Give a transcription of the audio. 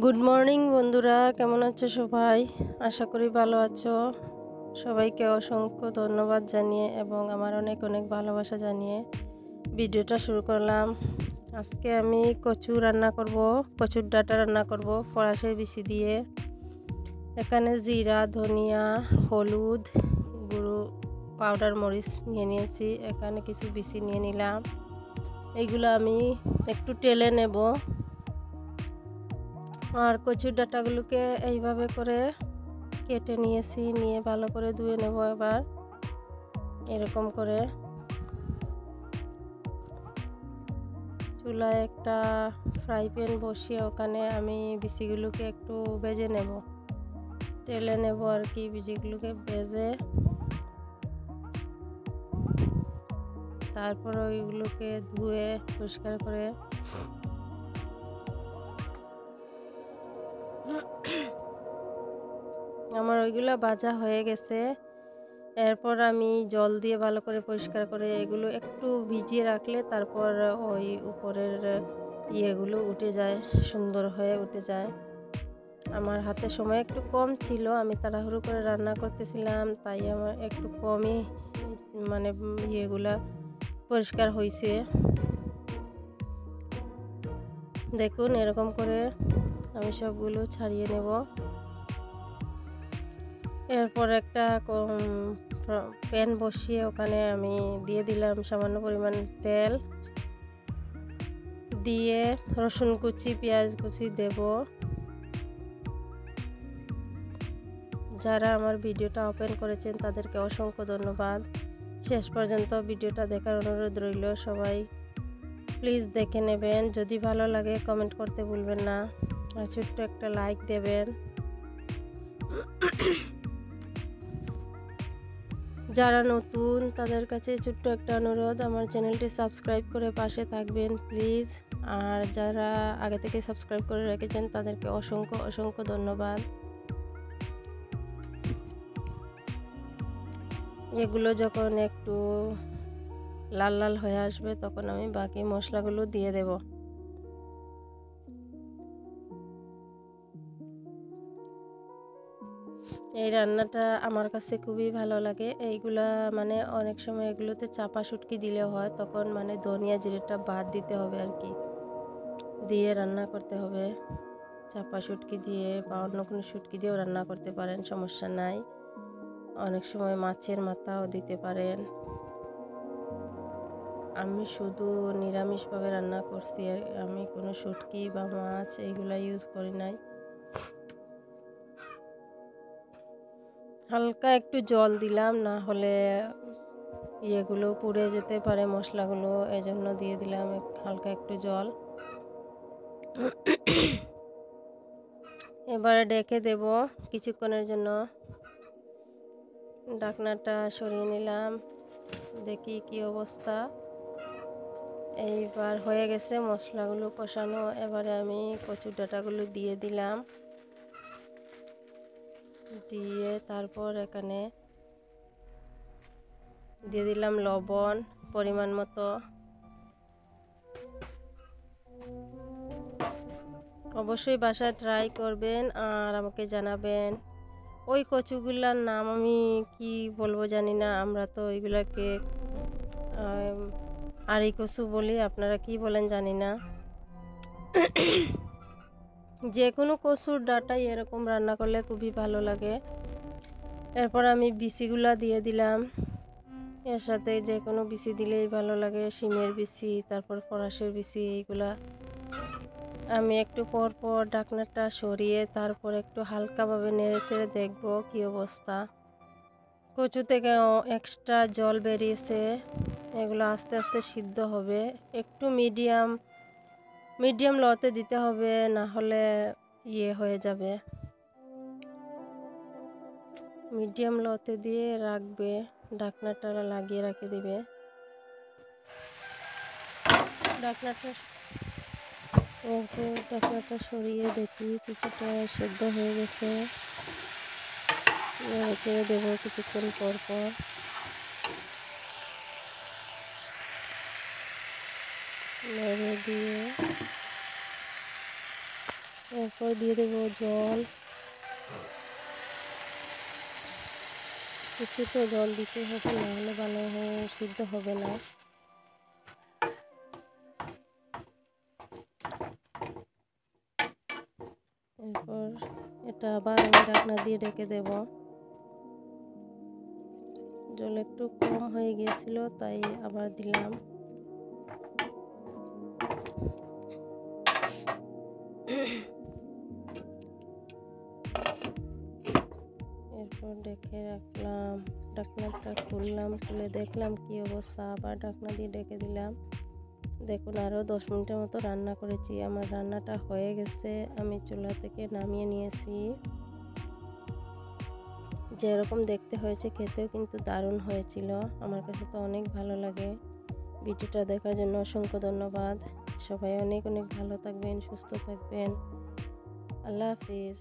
Good morning বন্ধুরা, কেমন আছো সবাই? আশা করি ভালো আছো। সবাইকে অসংখ্য ধন্যবাদ জানিয়ে এবং আমার অনেক অনেক ভালোবাসা জানিয়ে ভিডিওটা শুরু করলাম। আজকে আমি কচুর ডাঁটা রান্না করব ফরাসি বিচি দিয়ে। এখানে জিরা, ধনিয়া, হলুদ গুঁড়ো, পাউডার মরিচ নিয়ে নিয়েছি। এখানে কিছু বিচি নিয়ে নিলাম। এইগুলো আমি একটু টেলে নেব। আর কচুর ডাঁটাগুলোকে এইভাবে করে কেটে নিয়েছি, নিয়ে ভালো করে ধুয়ে নেব। এবার এরকম করে চুলায় একটা ফ্রাই প্যান বসিয়ে ওখানে আমি বিচিগুলোকে একটু ভেজে নেব, টেলে নেব আর কি। বিচিগুলোকে ভেজে তারপর ওইগুলোকে ধুয়ে পরিষ্কার করে আমার ওইগুলো ভাজা হয়ে গেছে। এরপর আমি জল দিয়ে ভালো করে পরিষ্কার করে এগুলো একটু ভিজিয়ে রাখলে তারপর ওই উপরের ইয়েগুলো উঠে যায়, সুন্দর হয়ে উঠে যায়। আমার হাতে সময় একটু কম ছিল, আমি তাড়াহুড়ো করে রান্না করতেছিলাম, তাই আমার একটু কমই মানে ইয়েগুলা পরিষ্কার হয়েছে। দেখুন এরকম করে আমি সবগুলো ছাড়িয়ে নেব। এরপর একটা প্যান বসিয়ে ওখানে আমি দিয়ে দিলাম সামান্য পরিমাণ তেল, দিয়ে রসুন কুচি, পেঁয়াজ কুচি দেব। যারা আমার ভিডিওটা ওপেন করেছেন তাদেরকে অসংখ্য ধন্যবাদ। শেষ পর্যন্ত ভিডিওটা দেখার অনুরোধ রইল। সবাই প্লিজ দেখে নেবেন। যদি ভালো লাগে কমেন্ট করতে ভুলবেন না, আর ছোট্ট একটা লাইক দেবেন। যারা নতুন তাদের কাছে ছোট্ট একটা অনুরোধ, আমার চ্যানেলটি সাবস্ক্রাইব করে পাশে থাকবেন প্লিজ। আর যারা আগে থেকে সাবস্ক্রাইব করে রেখেছেন তাদেরকে অসংখ্য অসংখ্য ধন্যবাদ। এগুলো যখন একটু লাল লাল হয়ে আসবে তখন আমি বাকি মশলাগুলো দিয়ে দেব। এই রান্নাটা আমার কাছে খুবই ভালো লাগে। এইগুলা মানে অনেক সময় এগুলোতে চাপা শুটকি দিলে হয়, তখন মানে ধনিয়া জিরেটা বাদ দিতে হবে আর কি, দিয়ে রান্না করতে হবে। চাপা শুটকি দিয়ে বা অন্য কোনো শুটকি দিয়েও রান্না করতে পারেন, সমস্যা নাই। অনেক সময় মাছের মাথাও দিতে পারেন। আমি শুধু নিরামিষভাবে রান্না করছি, আমি কোনো শুটকি বা মাছ এইগুলা ইউজ করি নাই। হালকা একটু জল দিলাম, না হলে ইয়েগুলো পুড়ে যেতে পারে মশলাগুলো, এজন্য দিয়ে দিলাম হালকা একটু জল। এবারে ডেকে দেব কিছুক্ষণের জন্য। ঢাকনাটা সরিয়ে নিলাম, দেখি কি অবস্থা। এইবার হয়ে গেছে মশলাগুলো কষানো। এবারে আমি কচুর ডাঁটাগুলো দিয়ে দিলাম, দিয়ে তারপর এখানে দিয়ে দিলাম লবণ পরিমাণ মতো। অবশ্যই বাসায় ট্রাই করবেন আর আমাকে জানাবেন। ওই কচুগুলার নাম আমি কি বলবো জানি না, আমরা তো ওইগুলাকে আড়ি কচু বলি, আপনারা কি বলেন জানি না। যে কোনো কচুর ডাঁটাই এরকম রান্না করলে খুবই ভালো লাগে। এরপর আমি বিচিগুলা দিয়ে দিলাম, এর সাথে যে কোনো বিচি দিলেই ভালো লাগে, শিমের বিচি, তারপর ফরাসের বিচি, এইগুলা। আমি একটু পর পর ঢাকনাটা সরিয়ে তারপর একটু হালকাভাবে নেড়ে চেড়ে দেখবো কি অবস্থা। কচু থেকে এক্সট্রা জল বেরিয়েছে, এগুলো আস্তে আস্তে সিদ্ধ হবে। একটু মিডিয়াম লোতে দিতে হবে, না হলে ইয়ে হয়ে যাবে। মিডিয়াম লোতে দিয়ে রাখবে, ঢাকনাটা লাগিয়ে রেখে দিবে। ঢাকনাটা সরিয়ে দেখি কিছুটা সেদ্ধ হয়ে গেছে। নেড়ে চেড়ে দেবো কিছুক্ষণ পর পর। নেড়ে দিয়ে এরপর দিয়ে দেবো জল, একটু তো জল দিতে হবে, না হলে ভালো হয়ে সিদ্ধ হবে না। এরপর এটা আবার আমি ঢাকনা দিয়ে ঢেকে দেব। জল একটু কম হয়ে গিয়েছিল, তাই আবার দিলাম। এরপর ঢেকে রাখলাম, ঢাকনাটা খুললাম, খুলে দেখলাম কি অবস্থা, আবার ঢাকনা দিয়ে ঢেকে দিলাম। দেখুন আরও 10 মিনিটের মতো রান্না করেছি, আমার রান্নাটা হয়ে গেছে। আমি চুলা থেকে নামিয়ে নিয়েছি। যেরকম দেখতে হয়েছে খেতেও কিন্তু দারুণ হয়েছিল, আমার কাছে তো অনেক ভালো লাগে। ভিডিওটা দেখার জন্য অসংখ্য ধন্যবাদ। সবাই অনেক অনেক ভালো থাকবেন, সুস্থ থাকবেন। আল্লাহ হাফিজ।